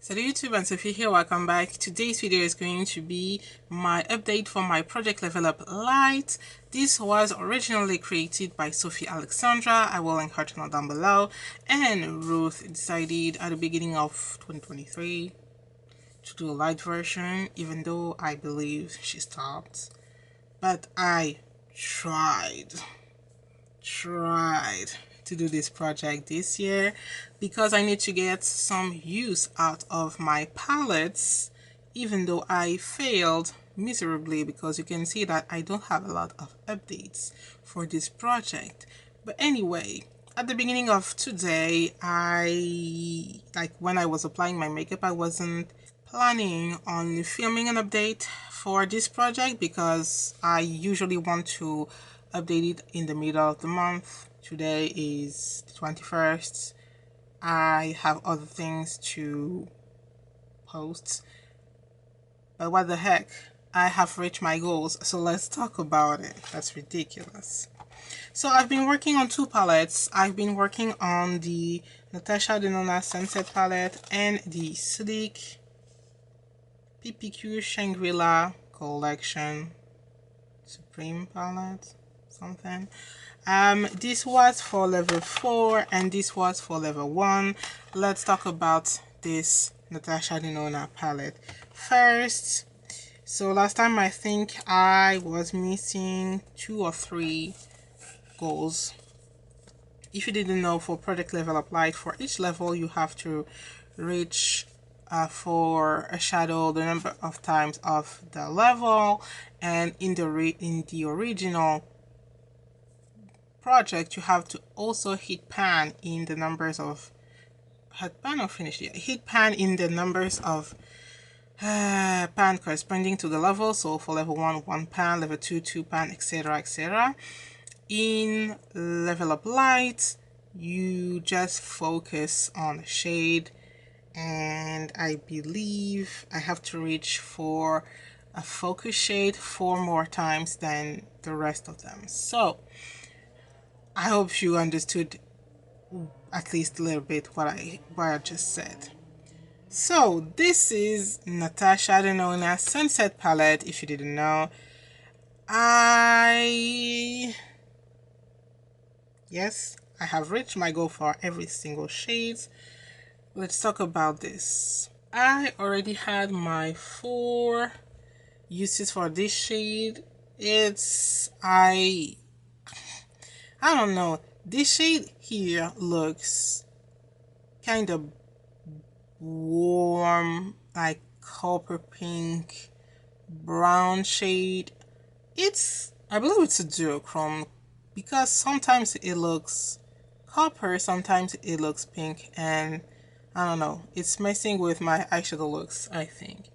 Salut YouTube and Sofie here, welcome back. Today's video is going to be my update for my project Level Up Lite. This was originally created by Sofie Alexandra. I will link her channel down below. And Ruth decided at the beginning of 2023 to do a light version, even though I believe she stopped. But I tried to do this project this year because I need to get some use out of my palettes, even though I failed miserably because you can see that I don't have a lot of updates for this project. But anyway, at the beginning of today, when I was applying my makeup, I wasn't planning on filming an update for this project because I usually want to update it in the middle of the month. Today is the 21st. I have other things to post. But what the heck? I have reached my goals, so let's talk about it. That's ridiculous. So I've been working on two palettes. I've been working on the Natasha Denona Sunset palette and the Sleek PPQ Shangri-La Collection Supreme palette, something. This was for level 4 and this was for level 1. Let's talk about this Natasha Denona palette first. So last time I think I was missing 2 or 3 goals. If you didn't know, for project Level Up Lite, for each level you have to reach for a shadow the number of times of the level, and in the original project you have to also hit pan in the numbers of hit pan in the numbers of pan corresponding to the level. So for level 1, 1 pan, level 2, 2 pan, etc, etc. In Level Up Lite you just focus on shade, and I believe I have to reach for a focus shade 4 more times than the rest of them. So I hope you understood at least a little bit what I just said. So this is Natasha Denona Sunset palette. If you didn't know, yes, I have reached my goal for every single shade. Let's talk about this. I already had my 4 uses for this shade. I don't know, this shade here looks kind of warm, like copper pink brown shade. I believe it's a duochrome because sometimes it looks copper, sometimes it looks pink, and I don't know, it's messing with my eyeshadow looks. I think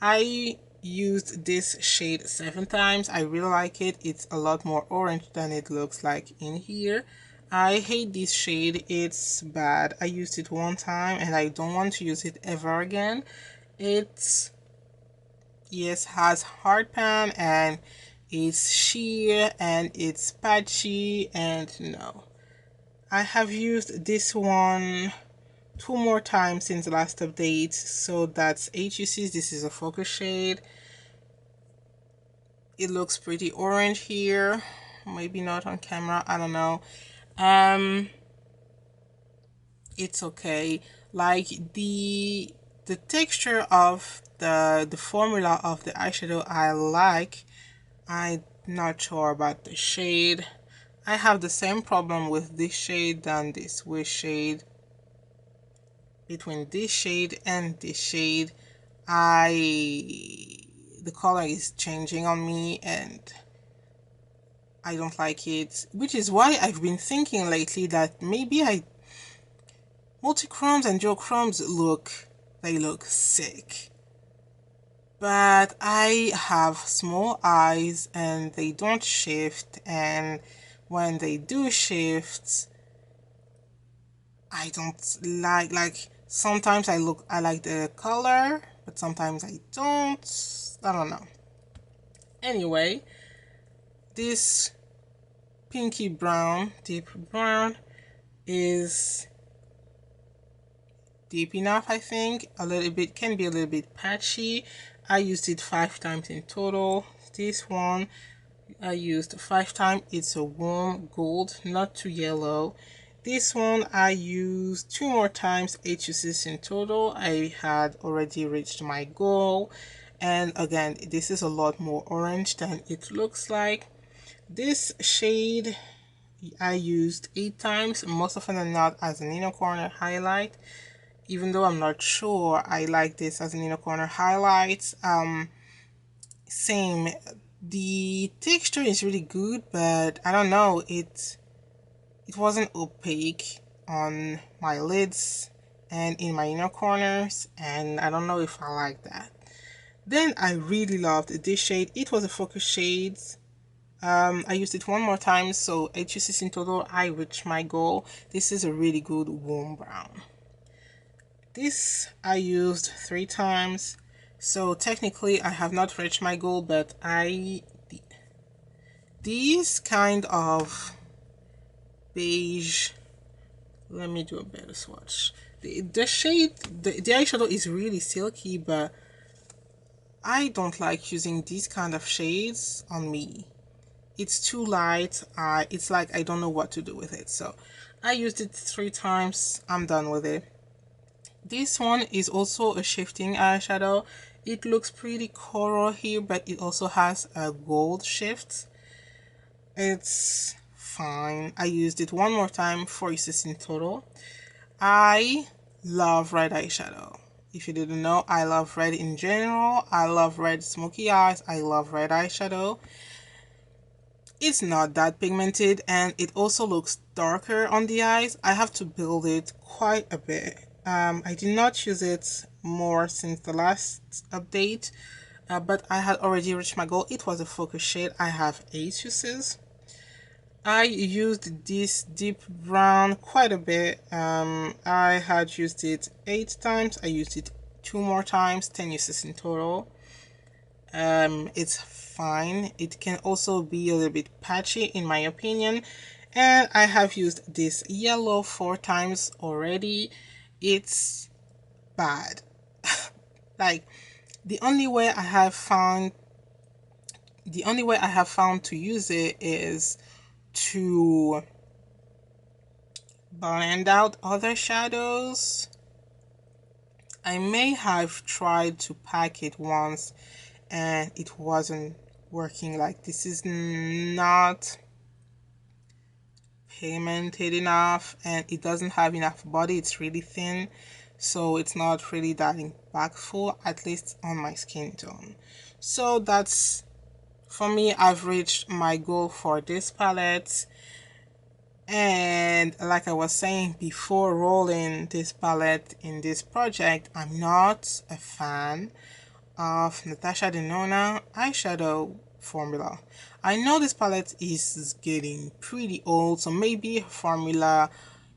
I used this shade 7 times. I really like it. It's a lot more orange than it looks like in here. I hate this shade. It's bad. I used it 1 time and I don't want to use it ever again. It has hard pan and it's sheer and it's patchy, and no. I have used this one 2 more times since the last update, so that's 8 uses. This is a focus shade. It looks pretty orange here, maybe not on camera, I don't know. It's okay. Like the texture of the formula of the eyeshadow I like. I'm not sure about the shade. I have the same problem with this shade than this shade. Between this shade and this shade, the color is changing on me and I don't like it, which is why I've been thinking lately that maybe multichromes and duochromes look sick. But I have small eyes and they don't shift, and when they do shift, I don't like sometimes I like the color, but sometimes I don't. I don't know. Anyway, this pinky brown, deep brown, is deep enough. I think a little bit can be a little bit patchy. I used it 5 times in total. This one I used 5 times. It's a warm gold, not too yellow. This one I used 2 more times, 8 uses in total. I had already reached my goal, and again, this is a lot more orange than it looks like. This shade I used 8 times, most often than not as an inner corner highlight, even though I'm not sure I like this as an inner corner highlight. Same, the texture is really good, but I don't know, it wasn't opaque on my lids and in my inner corners, and I don't know if I like that. Then I really loved this shade. It was a focus shade. I used it 1 more time, so 8 uses in total. I reached my goal. This is a really good warm brown. This I used 3 times, so technically I have not reached my goal, but these kind of beige, let me do a better swatch. The shade, the eyeshadow is really silky, but I don't like using these kind of shades on me. It's too light. It's like I don't know what to do with it, so I used it 3 times. I'm done with it. This one is also a shifting eyeshadow. It looks pretty coral here, but it also has a gold shift. It's fine. I used it 1 more time, 4 uses in total. I love red eyeshadow. If you didn't know, I love red in general. I love red smoky eyes. I love red eyeshadow. It's not that pigmented, and it also looks darker on the eyes. I have to build it quite a bit. I did not use it more since the last update, but I had already reached my goal. It was a focus shade. I have 8 uses. I used this deep brown quite a bit. I had used it 8 times. I used it 2 more times, 10 uses in total. It's fine. It can also be a little bit patchy in my opinion, and I have used this yellow 4 times already. It's bad. Like, the only way I have found to use it is to blend out other shadows. I may have tried to pack it once and it wasn't working. Like, this is not pigmented enough and it doesn't have enough body. It's really thin, so it's not really that impactful, at least on my skin tone. So that's, for me, I've reached my goal for this palette. And like I was saying before rolling this palette in this project, I'm not a fan of Natasha Denona eyeshadow formula. I know this palette is getting pretty old, so maybe her formula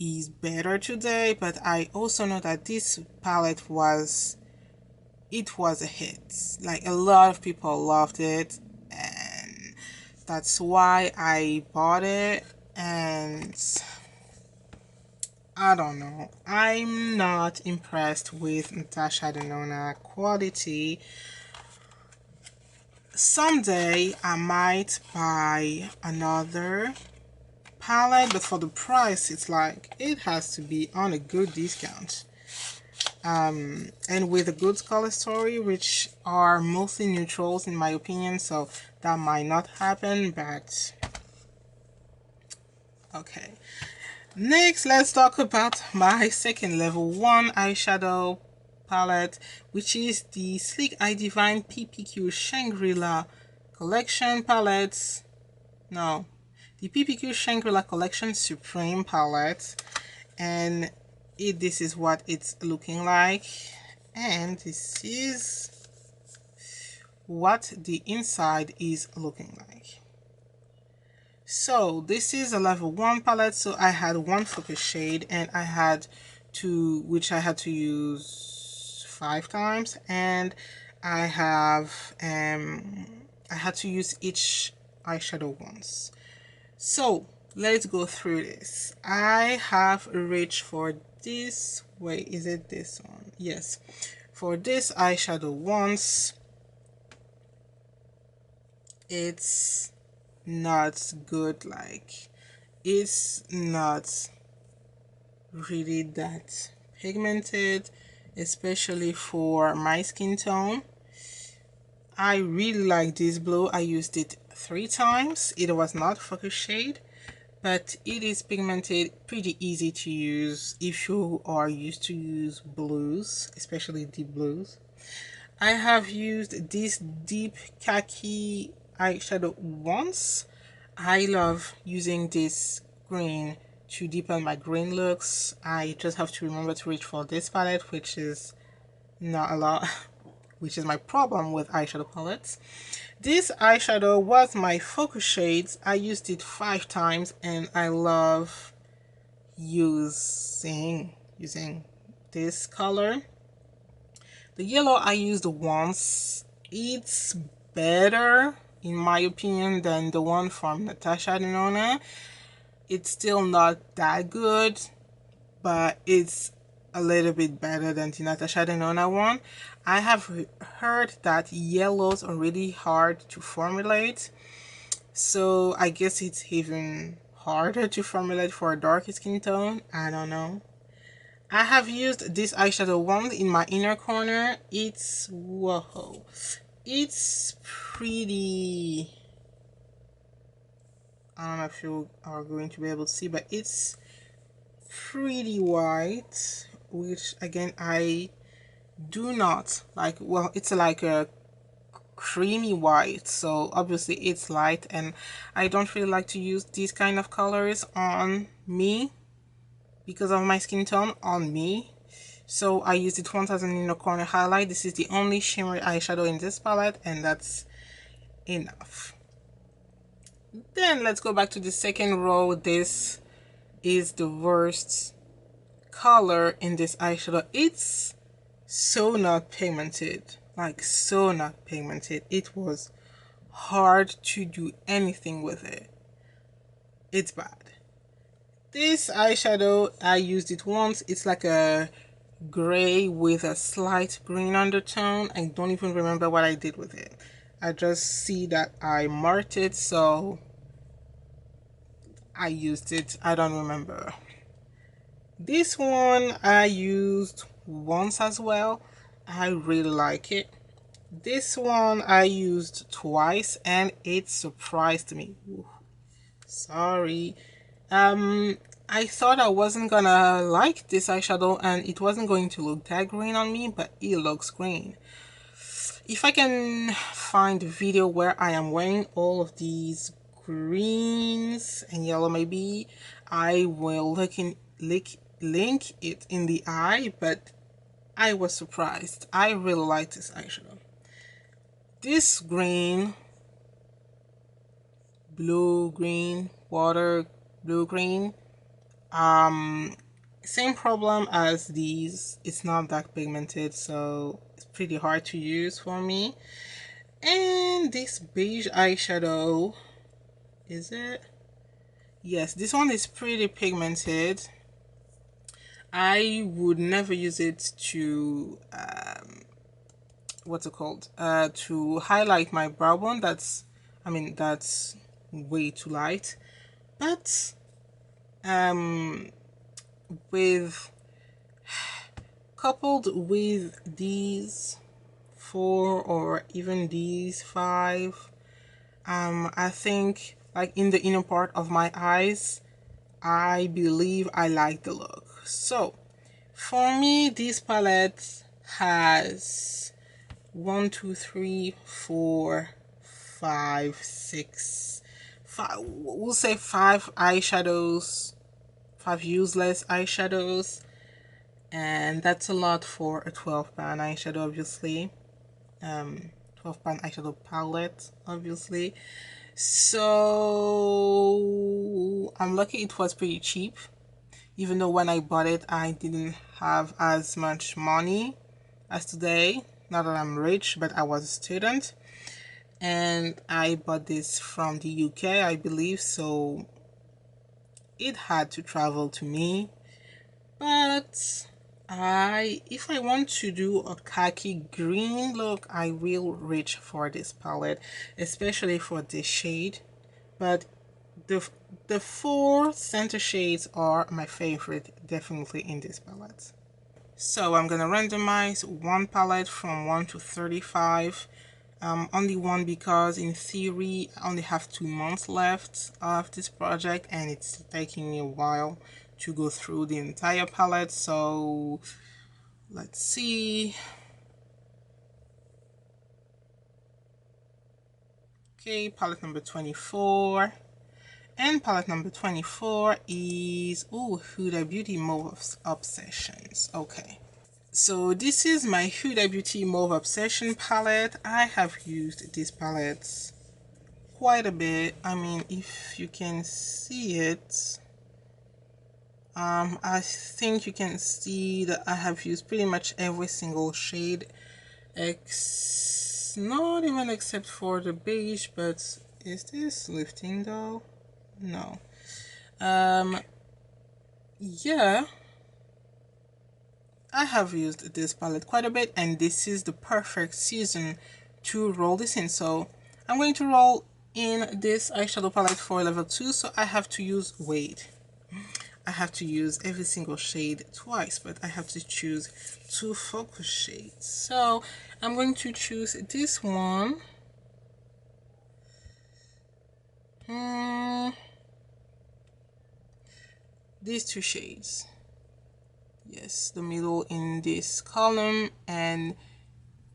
is better today, but I also know that this palette was a hit. Like, a lot of people loved it, and that's why I bought it. And I don't know, I'm not impressed with Natasha Denona quality. Someday I might buy another palette, but for the price, it's like it has to be on a good discount. And with a good color story, which are mostly neutrals in my opinion, so that might not happen, but okay. Next, let's talk about my second level 1 eyeshadow palette, which is the Sleek Eye Divine PPQ Shangri-La Collection palette. No, the PPQ Shangri-La Collection Supreme palette. And this is what it's looking like. And this is what the inside is looking like. So this is a level 1 palette, so I had 1 focus shade, and I had to use 5 times, and I had to use each eyeshadow once. So let's go through this. I have reached for this Wait, is it this one? Yes. For this eyeshadow once, it's not good. Like, it's not really that pigmented, especially for my skin tone. I really like this blue. I used it 3 times. It was not focus shade, but it is pigmented, pretty easy to use if you are used to use blues, especially deep blues. I have used this deep khaki eyeshadow once. I love using this green to deepen my green looks. I just have to remember to reach for this palette, which is not a lot, which is my problem with eyeshadow palettes. This eyeshadow was my focus shades. I used it 5 times and I love using this color. The yellow I used once. It's better in my opinion than the one from Natasha Denona. It's still not that good, but it's a little bit better than the Natasha Denona one. I have heard that yellows are really hard to formulate, so I guess it's even harder to formulate for a dark skin tone. I don't know. I have used this eyeshadow once in my inner corner. It's, whoa, it's pretty, I don't know if you are going to be able to see, but it's pretty white, which again I do not like. Well, it's like a creamy white, so obviously it's light, and I don't really like to use these kind of colors on me because of my skin tone on me. So I used it once as an inner corner highlight. This is the only shimmery eyeshadow in this palette, and that's enough. Then let's go back to the second row. This is the worst color in this eyeshadow. It's so not pigmented, like so not pigmented. It was hard to do anything with it. It's bad. This eyeshadow, I used it once. It's like a gray with a slight green undertone. I don't even remember what I did with it. I just see that I marked it, so I used it. I don't remember. This one I used once as well. I really like it. This one I used twice and it surprised me. Ooh, sorry. I thought I wasn't gonna like this eyeshadow and it wasn't going to look that green on me, but it looks green. If I can find a video where I am wearing all of these greens and yellow maybe, I will link it in the eye, but I was surprised. I really like this eyeshadow. This green, blue green, water blue green, same problem as these. It's not that pigmented, so it's pretty hard to use for me. And this beige eyeshadow, is it? Yes, this one is pretty pigmented. I would never use it to what's it called, to highlight my brow bone. That's way too light. But with coupled with these 4 or even these 5, I think like in the inner part of my eyes, I believe I like the look. So for me, this palette has 1, 2, 3, 4, 5, 6, 5, we'll say 5 eyeshadows, 5 useless eyeshadows, and that's a lot for a 12-pan eyeshadow, obviously. 12-pan eyeshadow palette, obviously. So I'm lucky it was pretty cheap, even though when I bought it I didn't have as much money as today. Not that I'm rich, but I was a student and I bought this from the UK, I believe, so it had to travel to me. But If I want to do a khaki green look, I will reach for this palette, especially for this shade. But the the four center shades are my favorite, definitely in this palette. So I'm gonna randomize one palette from 1 to 35. Only one because in theory I only have 2 months left of this project and it's taking me a while to go through the entire palette. So let's see. Okay, palette number 24. And palette number 24 is Huda Beauty Mauve Obsessions. Okay. So this is my Huda Beauty Mauve Obsession palette. I have used these palettes quite a bit. I mean, if you can see it, I think you can see that I have used pretty much every single shade, not even except for the beige. But is this lifting though? No. Yeah, I have used this palette quite a bit, and this is the perfect season to roll this in. So I'm going to roll in this eyeshadow palette for level 2, so I have to use, I have to use every single shade twice, but I have to choose 2 focus shades. So I'm going to choose this one. These 2 shades. Yes, the middle in this column and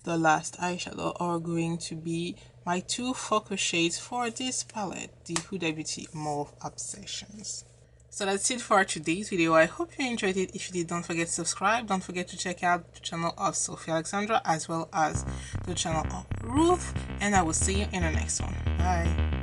the last eyeshadow are going to be my 2 focus shades for this palette, the Huda Beauty Mauve Obsessions. So that's it for today's video. I hope you enjoyed it. If you did, don't forget to subscribe. Don't forget to check out the channel of Sofie Alexandra as well as the channel of Ruth. And I will see you in the next one. Bye.